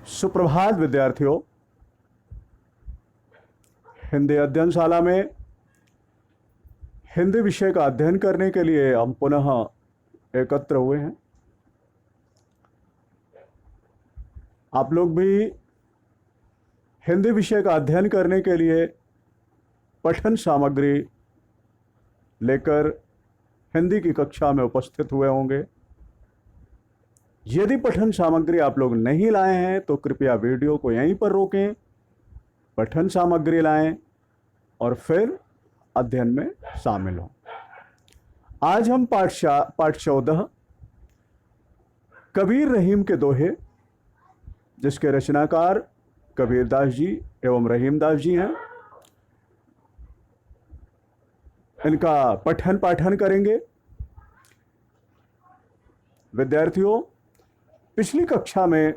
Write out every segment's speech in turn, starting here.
सुप्रभात विद्यार्थियों। हिंदी अध्ययनशाला में हिंदी विषय का अध्ययन करने के लिए हम पुनः एकत्र हुए हैं। आप लोग भी हिंदी विषय का अध्ययन करने के लिए पठन सामग्री लेकर हिंदी की कक्षा में उपस्थित हुए होंगे। यदि पठन सामग्री आप लोग नहीं लाए हैं तो कृपया वीडियो को यहीं पर रोकें, पठन सामग्री लाएं और फिर अध्ययन में शामिल हों। आज हम पाठ 14 कबीर रहीम के दोहे, जिसके रचनाकार कबीरदास जी एवं रहीमदास जी हैं, इनका पठन पाठन करेंगे। विद्यार्थियों, पिछली कक्षा में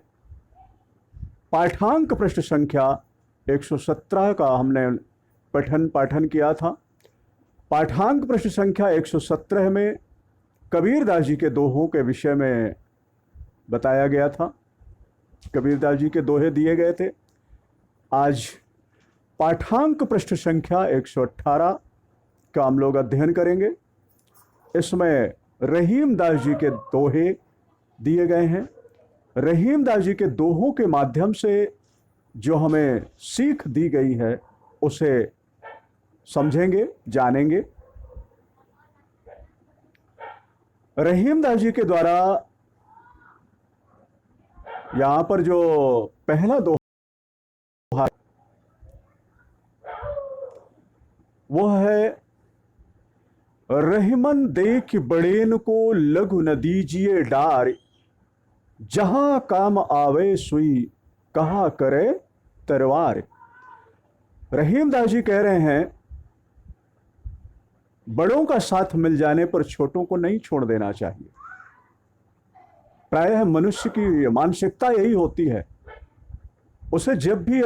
पाठांक पृष्ठ संख्या 117 का हमने पठन पाठन किया था। पाठांक पृष्ठ संख्या 117 में कबीरदास जी के दोहों के विषय में बताया गया था। कबीरदास जी के दोहे दिए गए थे। आज पाठांक पृष्ठ संख्या 118 का हम लोग अध्ययन करेंगे। इसमें रहीमदास जी के दोहे दिए गए हैं। रहीमदास जी के दोहों के माध्यम से जो हमें सीख दी गई है उसे समझेंगे, जानेंगे। रहीमदास जी के द्वारा यहां पर जो पहला दोहा वो है, रहीमन देख बड़ेन को लघु न दीजिए डार, जहां काम आवे सुई कहा करे तरवार। रहीमदास जी कह रहे हैं, बड़ों का साथ मिल जाने पर छोटों को नहीं छोड़ देना चाहिए। प्रायः मनुष्य की मानसिकता यही होती है। उसे जब भी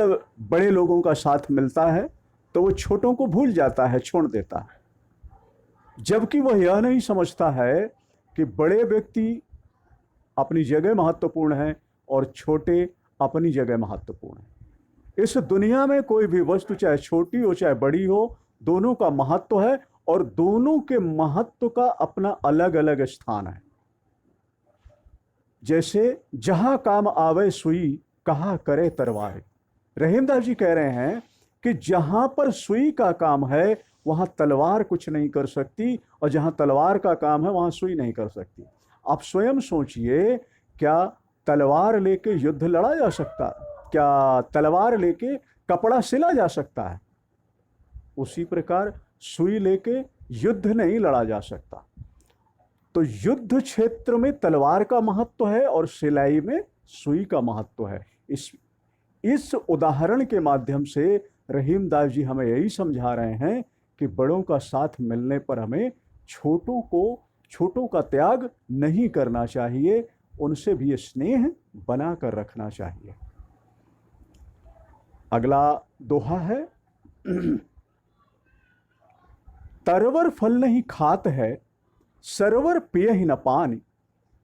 बड़े लोगों का साथ मिलता है तो वो छोटों को भूल जाता है, छोड़ देता है, जबकि वह यह नहीं समझता है कि बड़े व्यक्ति अपनी जगह महत्वपूर्ण हैं और छोटे अपनी जगह महत्वपूर्ण हैं। इस दुनिया में कोई भी वस्तु चाहे छोटी हो चाहे बड़ी हो, दोनों का महत्व है और दोनों के महत्व का अपना अलग अलग स्थान है। जैसे जहां काम आवे सुई कहा करे तरवार। रहीमदास जी कह रहे हैं कि जहां पर सुई का काम है वहां तलवार कुछ नहीं कर सकती, और जहां तलवार का काम है वहां सुई नहीं कर सकती। आप स्वयं सोचिए, क्या तलवार लेके युद्ध लड़ा जा सकता है? क्या तलवार लेके कपड़ा सिला जा सकता है? उसी प्रकार सुई लेके युद्ध नहीं लड़ा जा सकता। तो युद्ध क्षेत्र में तलवार का महत्व है और सिलाई में सुई का महत्व है। इस उदाहरण के माध्यम से रहीमदास जी हमें यही समझा रहे हैं कि बड़ों का साथ मिलने पर हमें छोटों का त्याग नहीं करना चाहिए, उनसे भी स्नेह बना कर रखना चाहिए। अगला दोहा है, तरवर फल नहीं खात है, सरवर पिय ही न पानी,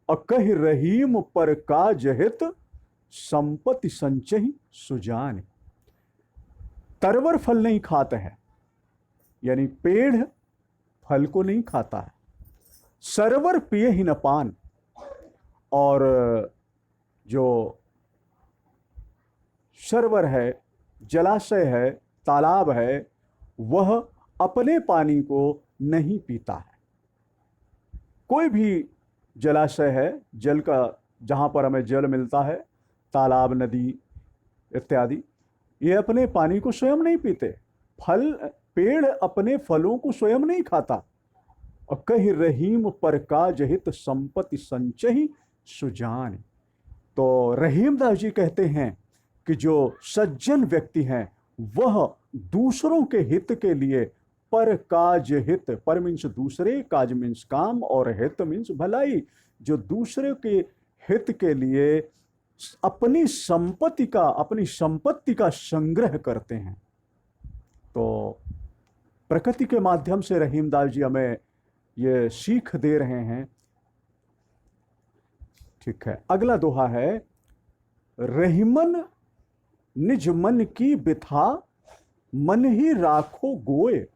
और कह रहीम पर काज हित, संपत्ति संचहि सुजान। तरवर फल नहीं खाते हैं, यानी पेड़ फल को नहीं खाता है। सरवर पिए ही न पान, और जो सरवर है, जलाशय है, तालाब है, वह अपने पानी को नहीं पीता है। कोई भी जलाशय है, जल का, जहां पर हमें जल मिलता है, तालाब, नदी इत्यादि, ये अपने पानी को स्वयं नहीं पीते। पेड़ अपने फलों को स्वयं नहीं खाता। और कह रहीम पर काज हित, संपत्ति संचहि सुजान। तो रहीमदास जी कहते हैं कि जो सज्जन व्यक्ति हैं वह दूसरों के हित के लिए, पर काज हित, पर मीन्स दूसरे, काज मीन्स काम, और हित मीन्स भलाई, जो दूसरे के हित के लिए अपनी संपत्ति का संग्रह करते हैं। तो प्रकृति के माध्यम से रहीमदास जी हमें ये सीख दे रहे हैं। ठीक है, अगला दोहा है, रहीमन निज मन की बिथा, मन ही राखो गोए।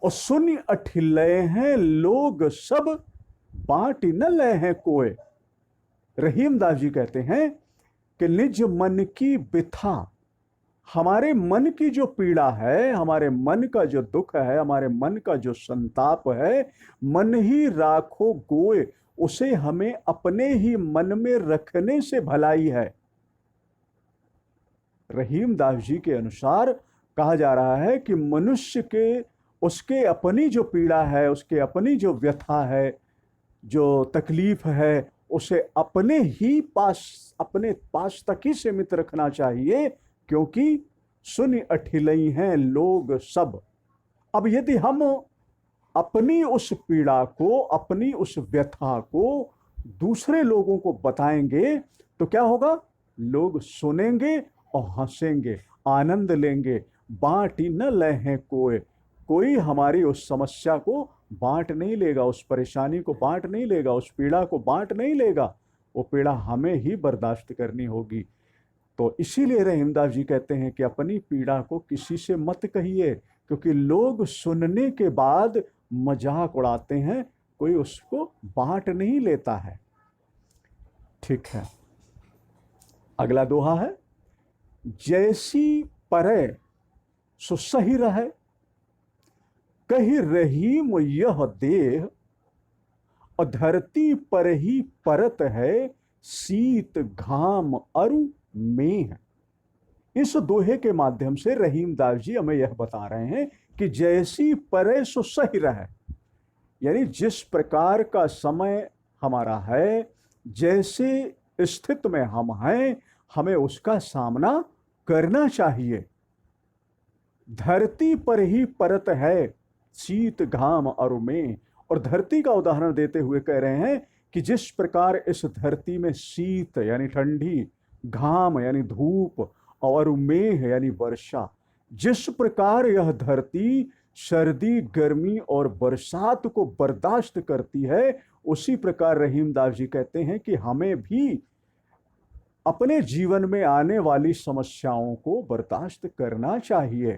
और सुनि अठिलय हैं लोग सब, बांट न लय हैं कोय। रहीमदास जी कहते हैं कि निज मन की बिथा, हमारे मन की जो पीड़ा है, हमारे मन का जो दुख है, हमारे मन का जो संताप है, मन ही राखो गोए, उसे हमें अपने ही मन में रखने से भलाई है। रहीमदास जी के अनुसार कहा जा रहा है कि मनुष्य के, उसके अपनी जो पीड़ा है, उसके अपनी जो व्यथा है, जो तकलीफ है, उसे अपने ही पास, अपने पास तक ही सीमित रखना चाहिए, क्योंकि सुनि अठिलई हैं लोग सब। अब यदि हम अपनी उस पीड़ा को, अपनी उस व्यथा को दूसरे लोगों को बताएंगे तो क्या होगा? लोग सुनेंगे और हंसेंगे, आनंद लेंगे। बांट ही न लय हैं कोई, कोई हमारी उस समस्या को बांट नहीं लेगा, उस परेशानी को बांट नहीं लेगा, उस पीड़ा को बांट नहीं लेगा। वो पीड़ा हमें ही बर्दाश्त करनी होगी। तो इसीलिए रहीमदास जी कहते हैं कि अपनी पीड़ा को किसी से मत कहिए, क्योंकि लोग सुनने के बाद मजाक उड़ाते हैं, कोई उसको बांट नहीं लेता है। ठीक है, अगला दोहा है, जैसी परे सो सही रहे, कही रहीम यह देह, और धरती पर ही परत है, शीत घाम अरु मेह। इस दोहे के माध्यम से रहीमदास जी हमें यह बता रहे हैं कि जैसी परे सो सही रहे, यानी जिस प्रकार का समय हमारा है, जैसे स्थिति में हम हैं, हमें उसका सामना करना चाहिए। धरती पर ही परत है, शीत घाम अरु मेह। और धरती का उदाहरण देते हुए कह रहे हैं कि जिस प्रकार इस धरती में शीत यानी ठंडी, घाम यानी धूप, और मेह यानी वर्षा, जिस प्रकार यह धरती सर्दी, गर्मी और बरसात को बर्दाश्त करती है, उसी प्रकार रहीमदास जी कहते हैं कि हमें भी अपने जीवन में आने वाली समस्याओं को बर्दाश्त करना चाहिए।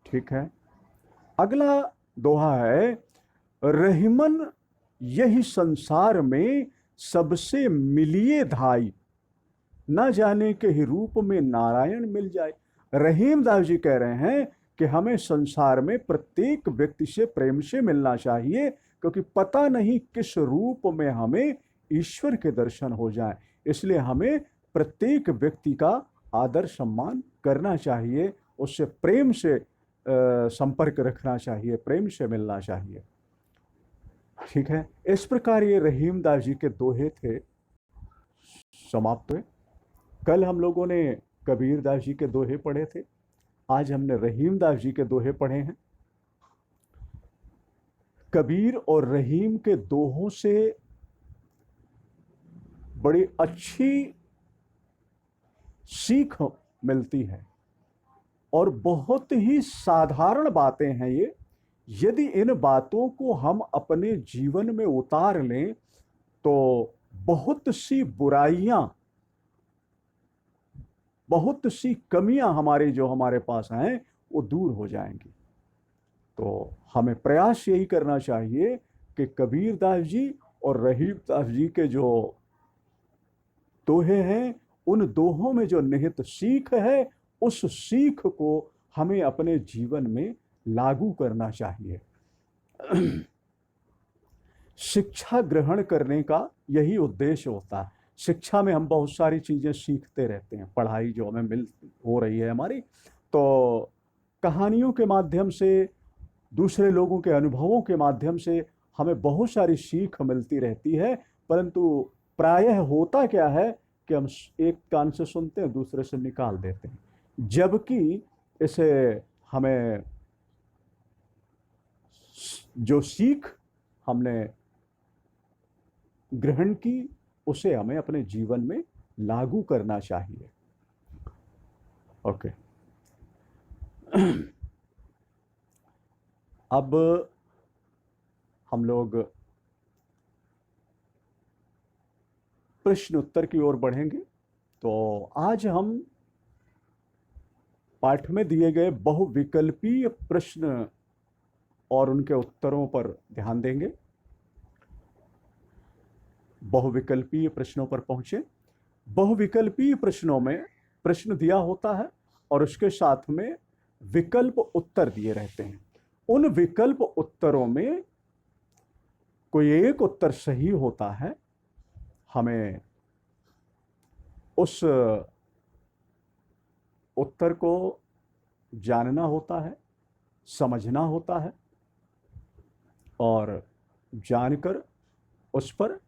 ठीक है, अगला दोहा है, रहीमन यही संसार में सबसे मिलिए धाई, न जाने के ही रूप में नारायण मिल जाए। रहीमदास जी कह रहे हैं कि हमें संसार में प्रत्येक व्यक्ति से प्रेम से मिलना चाहिए, क्योंकि पता नहीं किस रूप में हमें ईश्वर के दर्शन हो जाए। इसलिए हमें प्रत्येक व्यक्ति का आदर सम्मान करना चाहिए, उससे प्रेम से संपर्क रखना चाहिए, प्रेम से मिलना चाहिए। ठीक है, इस प्रकार ये रहीमदास जी के दोहे थे, समाप्त हुए। कल हम लोगों ने कबीरदास जी के दोहे पढ़े थे, आज हमने रहीमदास जी के दोहे पढ़े हैं। कबीर और रहीम के दोहों से बड़ी अच्छी सीख मिलती है, और बहुत ही साधारण बातें हैं ये। यदि इन बातों को हम अपने जीवन में उतार लें तो बहुत सी बुराइयां, बहुत सी कमियां हमारे पास हैं, वो दूर हो जाएंगी। तो हमें प्रयास यही करना चाहिए कि कबीरदास जी और रहीमदास जी के जो दोहे हैं, उन दोहों में जो निहित सीख है, उस सीख को हमें अपने जीवन में लागू करना चाहिए। शिक्षा ग्रहण करने का यही उद्देश्य होता है। शिक्षा में हम बहुत सारी चीज़ें सीखते रहते हैं, पढ़ाई जो हमें मिल हो रही है हमारी, तो कहानियों के माध्यम से, दूसरे लोगों के अनुभवों के माध्यम से हमें बहुत सारी सीख मिलती रहती है। परंतु प्रायः होता क्या है कि हम एक कान से सुनते हैं, दूसरे से निकाल देते हैं, जबकि इसे हमें जो सीख हमने ग्रहण की, उसे हमें अपने जीवन में लागू करना चाहिए। ओके, अब हम लोग प्रश्न उत्तर की ओर बढ़ेंगे। तो आज हम पाठ में दिए गए बहुविकल्पीय प्रश्न और उनके उत्तरों पर ध्यान देंगे। बहुविकल्पीय प्रश्नों पर पहुंचे। बहुविकल्पीय प्रश्नों में प्रश्न दिया होता है और उसके साथ में विकल्प उत्तर दिए रहते हैं। उन विकल्प उत्तरों में कोई एक उत्तर सही होता है, हमें उस उत्तर को जानना होता है, समझना होता है और जानकर उस पर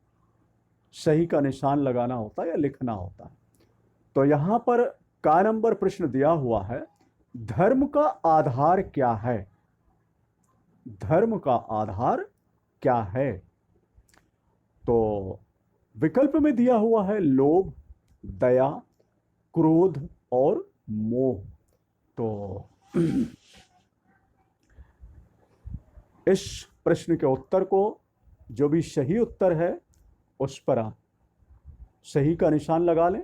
सही का निशान लगाना होता है या लिखना होता है। तो यहां पर का नंबर प्रश्न दिया हुआ है, धर्म का आधार क्या है? धर्म का आधार क्या है? तो विकल्प में दिया हुआ है लोभ, दया, क्रोध और मोह। तो इस प्रश्न के उत्तर को, जो भी सही उत्तर है उस पर आप सही का निशान लगा लें।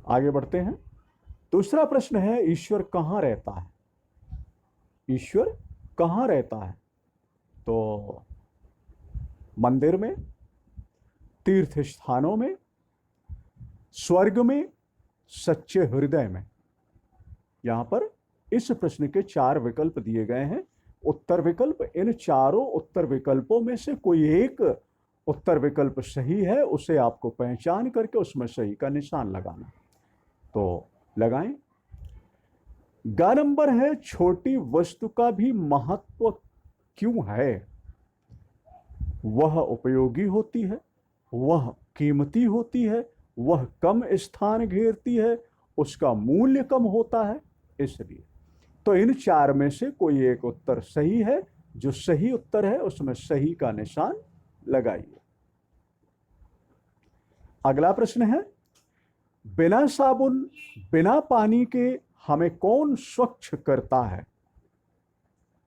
आगे बढ़ते हैं। दूसरा प्रश्न है, ईश्वर कहाँ रहता है? ईश्वर कहाँ रहता है? तो मंदिर में, तीर्थ स्थानों में, स्वर्ग में, सच्चे हृदय में। यहां पर इस प्रश्न के 4 विकल्प दिए गए हैं। उत्तर विकल्प, इन चारों उत्तर विकल्पों में से कोई एक उत्तर विकल्प सही है, उसे आपको पहचान करके उसमें सही का निशान लगाना। तो लगाएं। गा नंबर है, छोटी वस्तु का भी महत्व क्यों है? वह उपयोगी होती है, वह कीमती होती है, वह कम स्थान घेरती है, उसका मूल्य कम होता है, इसलिए। तो इन 4 में से कोई एक उत्तर सही है। जो सही उत्तर है उसमें सही का निशान लगाइए। अगला प्रश्न है, बिना साबुन, बिना पानी के हमें कौन स्वच्छ करता है?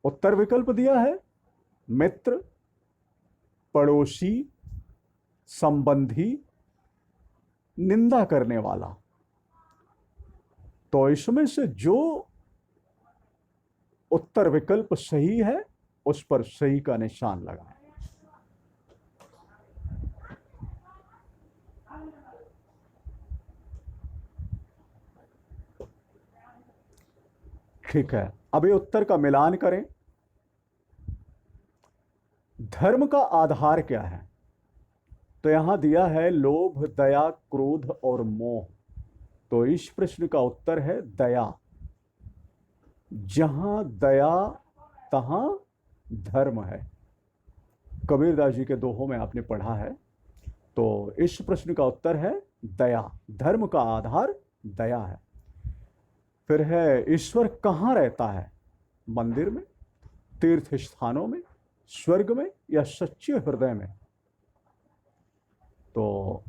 उत्तर विकल्प दिया है मित्र, पड़ोसी, संबंधी, निंदा करने वाला। तो इसमें से जो उत्तर विकल्प सही है उस पर सही का निशान लगाएं। ठीक है, अब ये उत्तर का मिलान करें। धर्म का आधार क्या है? तो यहां दिया है लोभ, दया, क्रोध और मोह। तो इस प्रश्न का उत्तर है दया। जहां दया तहां धर्म है। कबीरदास जी के दोहों में आपने पढ़ा है। तो इस प्रश्न का उत्तर है दया। धर्म का आधार दया है। फिर है, ईश्वर कहाँ रहता है? मंदिर में, तीर्थ स्थानों में, स्वर्ग में या सच्चे हृदय में? तो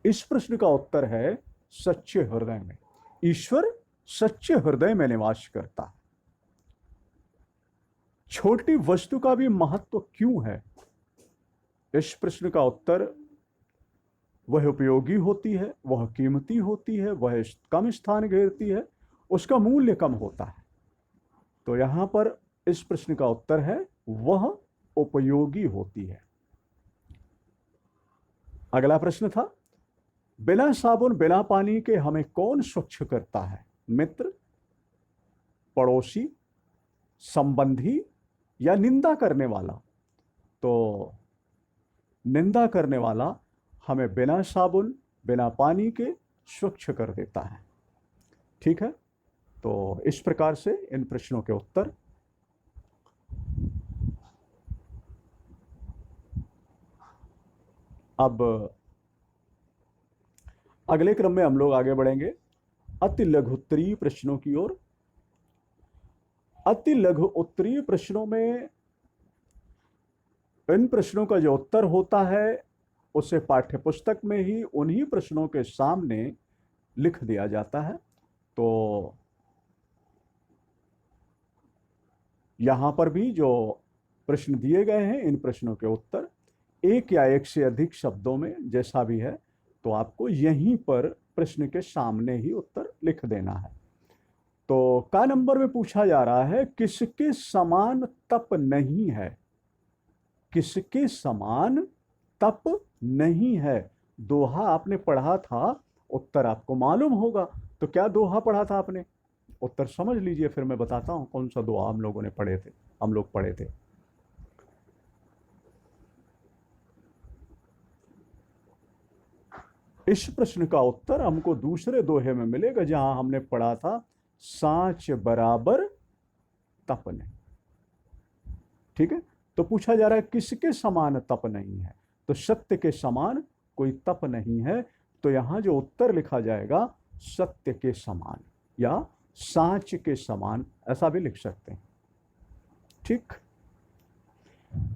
इस प्रश्न का उत्तर है सच्चे हृदय में। ईश्वर सच्चे हृदय में निवास करता है। छोटी वस्तु का भी महत्व क्यों है? इस प्रश्न का उत्तर, वह उपयोगी होती है, वह कीमती होती है, वह कम स्थान घेरती है, उसका मूल्य कम होता है। तो यहां पर इस प्रश्न का उत्तर है वह उपयोगी होती है। अगला प्रश्न था, बिना साबुन, बिना पानी के हमें कौन स्वच्छ करता है? मित्र, पड़ोसी, संबंधी या निंदा करने वाला? तो निंदा करने वाला हमें बिना साबुन, बिना पानी के स्वच्छ कर देता है। ठीक है, तो इस प्रकार से इन प्रश्नों के उत्तर। अब अगले क्रम में हम लोग आगे बढ़ेंगे अति लघु उत्तरीय प्रश्नों की ओर। अति लघु उत्तरीय प्रश्नों में इन प्रश्नों का जो उत्तर होता है उसे पाठ्यपुस्तक में ही उन्हीं प्रश्नों के सामने लिख दिया जाता है। तो यहां पर भी जो प्रश्न दिए गए हैं, इन प्रश्नों के उत्तर एक या एक से अधिक शब्दों में, जैसा भी है, तो आपको यहीं पर प्रश्न के सामने ही उत्तर लिख देना है। तो का नंबर में पूछा जा रहा है, किसके समान तप नहीं है? किसके समान तप नहीं है? दोहा आपने पढ़ा था, उत्तर आपको मालूम होगा। तो क्या दोहा पढ़ा था आपने? उत्तर समझ लीजिए, फिर मैं बताता हूं कौन सा दोहा हम लोगों ने पढ़े थे, हम लोग पढ़े थे। इस प्रश्न का उत्तर हमको दूसरे दोहे में मिलेगा, जहां हमने पढ़ा था सांच बराबर तप नहीं। ठीक है, तो पूछा जा रहा है किसके समान तप नहीं है? तो सत्य के समान कोई तप नहीं है। तो यहां जो उत्तर लिखा जाएगा, सत्य के समान या सांच के समान, ऐसा भी लिख सकते हैं। ठीक,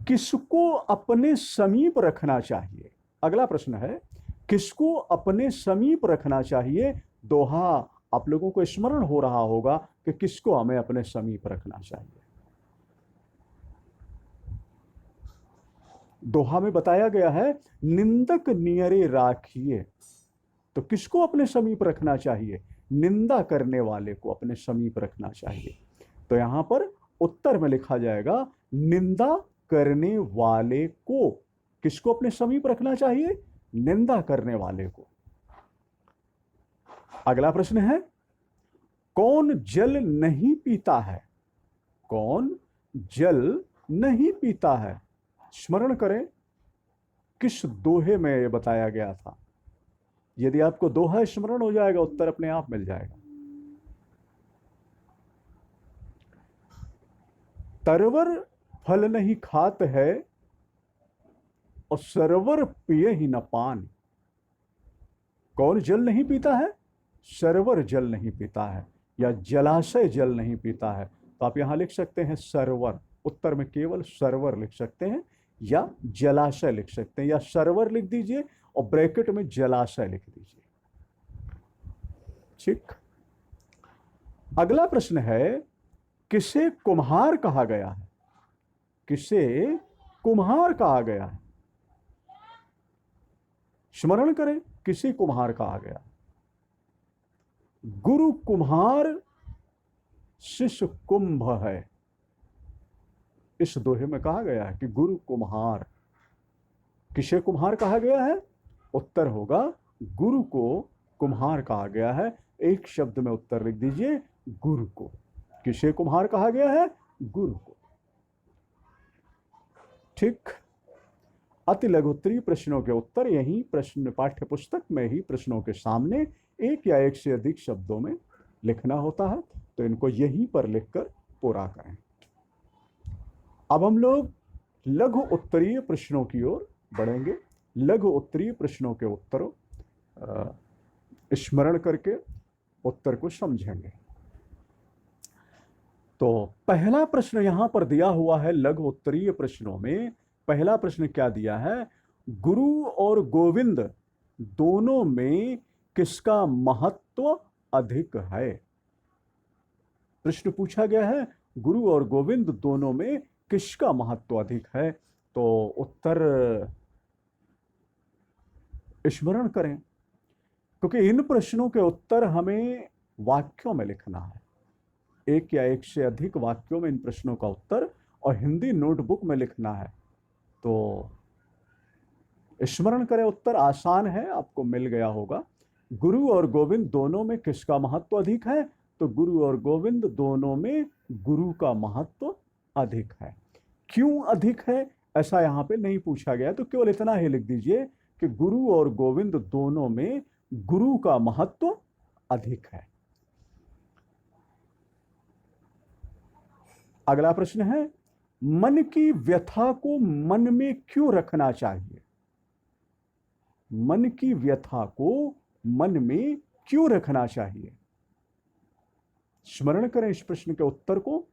किसको अपने समीप रखना चाहिए? अगला प्रश्न है, किसको अपने समीप रखना चाहिए? दोहा आप लोगों को स्मरण हो रहा होगा कि किसको हमें अपने समीप रखना चाहिए। दोहा में बताया गया है, निंदक नियरे राखिए। तो किसको अपने समीप रखना चाहिए? निंदा करने वाले को अपने समीप रखना चाहिए। तो यहां पर उत्तर में लिखा जाएगा, निंदा करने वाले को। किसको अपने समीप रखना चाहिए? निंदा करने वाले को। अगला प्रश्न है, कौन जल नहीं पीता है? कौन जल नहीं पीता है? स्मरण करें, किस दोहे में यह बताया गया था? यदि आपको दोहा स्मरण हो जाएगा, उत्तर अपने आप मिल जाएगा। तरवर फल नहीं खात है और सरवर पिए ही न पान। कौन जल नहीं पीता है? सरवर जल नहीं पीता है, या जलाशय जल नहीं पीता है। तो आप यहां लिख सकते हैं सरवर, उत्तर में केवल सरवर लिख सकते हैं, या जलाशय लिख सकते हैं, या सरवर लिख दीजिए और ब्रैकेट में जलाशय लिख दीजिए। ठीक, अगला प्रश्न है, किसे कुम्हार कहा गया है? किसे कुम्हार कहा गया है? स्मरण करें, किसे कुम्हार कहा गया? गुरु कुम्हार शिष्य कुंभ है। इस दोहे में कहा गया है कि गुरु कुम्हार। किसे कुम्हार कहा गया है? उत्तर होगा, गुरु को कुम्हार कहा गया है। एक शब्द में उत्तर लिख दीजिए, गुरु को। किसे कुम्हार कहा गया है? गुरु को। ठीक, अति लघुत्तरीय प्रश्नों के उत्तर यही प्रश्न पाठ्य पुस्तक में ही प्रश्नों के सामने एक या एक से अधिक शब्दों में लिखना होता है। तो इनको यहीं पर लिखकर पूरा करें। अब हम लोग लघु उत्तरीय प्रश्नों की ओर बढ़ेंगे। लघु उत्तरीय प्रश्नों के उत्तरों स्मरण करके उत्तर को समझेंगे। तो पहला प्रश्न यहां पर दिया हुआ है, लघु उत्तरीय प्रश्नों में पहला प्रश्न क्या दिया है? गुरु और गोविंद दोनों में किसका महत्व अधिक है? प्रश्न पूछा गया है, गुरु और गोविंद दोनों में किसका महत्व अधिक है? तो उत्तर स्मरण करें, क्योंकि इन प्रश्नों के उत्तर हमें वाक्यों में लिखना है। एक या एक से अधिक वाक्यों में इन प्रश्नों का उत्तर और हिंदी नोटबुक में लिखना है। तो स्मरण करें, उत्तर आसान है, आपको मिल गया होगा। गुरु और गोविंद दोनों में किसका महत्व अधिक है? तो गुरु और गोविंद दोनों में गुरु का महत्व अधिक है। क्यों अधिक है, ऐसा यहां पे नहीं पूछा गया, तो केवल इतना ही लिख दीजिए कि गुरु और गोविंद दोनों में गुरु का महत्व अधिक है। अगला प्रश्न है, मन की व्यथा को मन में क्यों रखना चाहिए? मन की व्यथा को मन में क्यों रखना चाहिए? स्मरण करें इस प्रश्न के उत्तर को।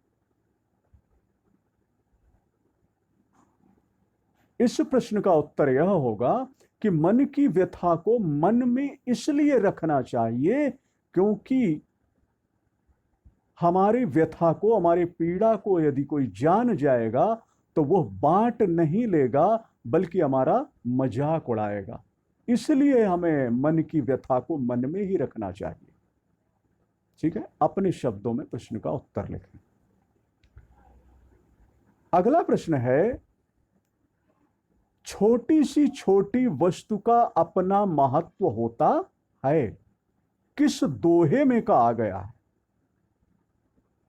इस प्रश्न का उत्तर यह होगा कि मन की व्यथा को मन में इसलिए रखना चाहिए क्योंकि हमारी व्यथा को, हमारी पीड़ा को यदि कोई जान जाएगा तो वो बांट नहीं लेगा बल्कि हमारा मजाक उड़ाएगा। इसलिए हमें मन की व्यथा को मन में ही रखना चाहिए। ठीक है, अपने शब्दों में प्रश्न का उत्तर लिखें। अगला प्रश्न है, छोटी सी छोटी वस्तु का अपना महत्व होता है, किस दोहे में कहा गया है?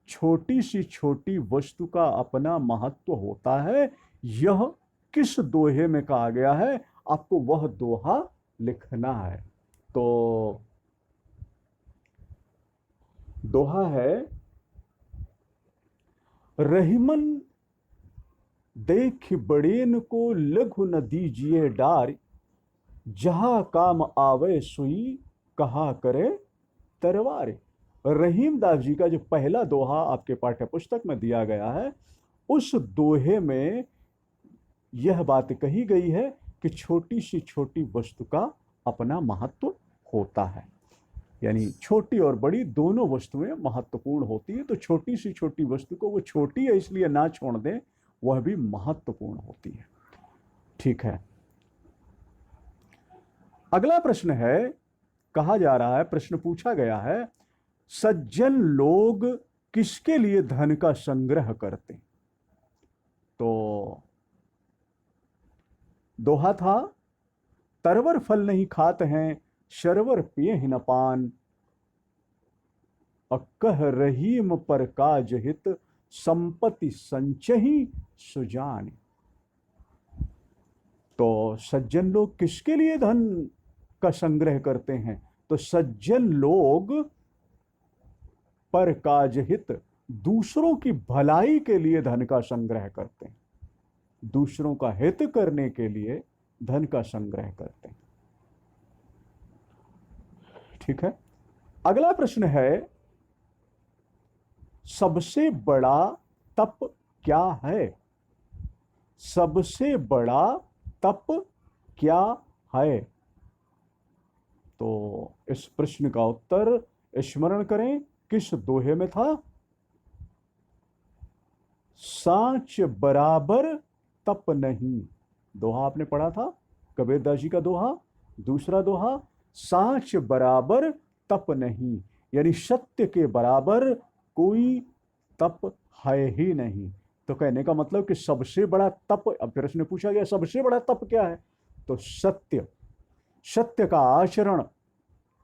छोटी सी छोटी वस्तु का अपना महत्व होता है, यह किस दोहे में कहा गया है? आपको वह दोहा लिखना है। तो दोहा है, रहीमन देख बड़ेन को लघु न दीजिए डार, जहां काम आवे सुई कहा करे तरवार। रहीम दास जी का जो पहला दोहा आपके पाठ्य पुस्तक में दिया गया है, उस दोहे में यह बात कही गई है कि छोटी सी छोटी वस्तु का अपना महत्व होता है। यानी छोटी और बड़ी दोनों वस्तुएं महत्वपूर्ण होती है, तो छोटी सी छोटी वस्तु को वो छोटी है इसलिए ना छोड़ दें, वह भी महत्वपूर्ण होती है। ठीक है, अगला प्रश्न है, कहा जा रहा है, प्रश्न पूछा गया है, सज्जन लोग किसके लिए धन का संग्रह करते? तो दोहा था, तरवर फल नहीं खाते हैं, शरवर पिए ही न पान, और कह रहीम पर काज हित, संपत्ति संचही सुजान। तो सज्जन लोग किसके लिए धन का संग्रह करते हैं? तो सज्जन लोग पर काज हित, दूसरों की भलाई के लिए धन का संग्रह करते हैं, दूसरों का हित करने के लिए धन का संग्रह करते हैं। ठीक है, अगला प्रश्न है, सबसे बड़ा तप क्या है? सबसे बड़ा तप क्या है? तो इस प्रश्न का उत्तर स्मरण करें, किस दोहे में था? सांच बराबर तप नहीं। दोहा आपने पढ़ा था, कबीरदास जी का दोहा। दूसरा दोहा, सांच बराबर तप नहीं, यानी सत्य के बराबर कोई तप है ही नहीं। तो कहने का मतलब कि सबसे बड़ा तप, अब प्रश्न पूछा गया सबसे बड़ा तप क्या है? तो सत्य, सत्य का आचरण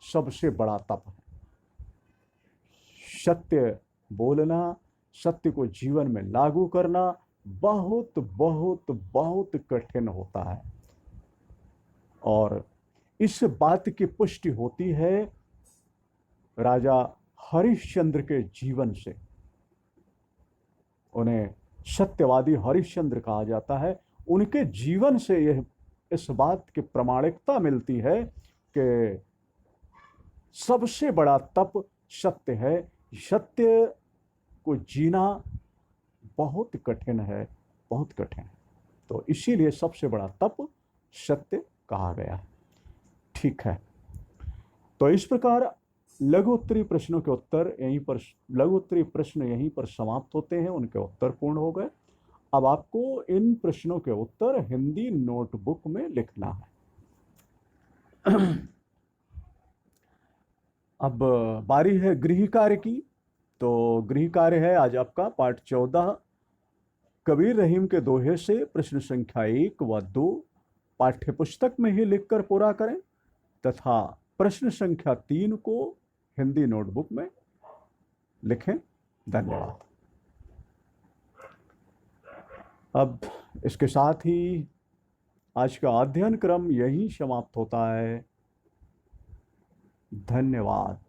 सबसे बड़ा तप है। सत्य बोलना, सत्य को जीवन में लागू करना बहुत बहुत बहुत कठिन होता है, और इस बात की पुष्टि होती है राजा हरिश्चंद्र के जीवन से। उन्हें सत्यवादी हरिश्चंद्र कहा जाता है। उनके जीवन से यह इस बात की प्रामाणिकता मिलती है कि सबसे बड़ा तप सत्य है। सत्य को जीना बहुत कठिन है, बहुत कठिन है, तो इसीलिए सबसे बड़ा तप सत्य कहा गया है। ठीक है, तो इस प्रकार लघु उत्तरीय प्रश्नों के उत्तर यहीं पर, लघु उत्तरीय प्रश्न यहीं पर समाप्त होते हैं, उनके उत्तर पूर्ण हो गए। अब आपको इन प्रश्नों के उत्तर हिंदी नोटबुक में लिखना है। अब बारी है गृह कार्य की। तो गृह कार्य है आज आपका पाठ 14, कबीर रहीम के दोहे से प्रश्न संख्या 1 व 2 पाठ्य पुस्तक में ही लिखकर पूरा करें, तथा प्रश्न संख्या 3 को हिंदी नोटबुक में लिखें। धन्यवाद। अब इसके साथ ही आज का अध्ययन क्रम यही समाप्त होता है। धन्यवाद।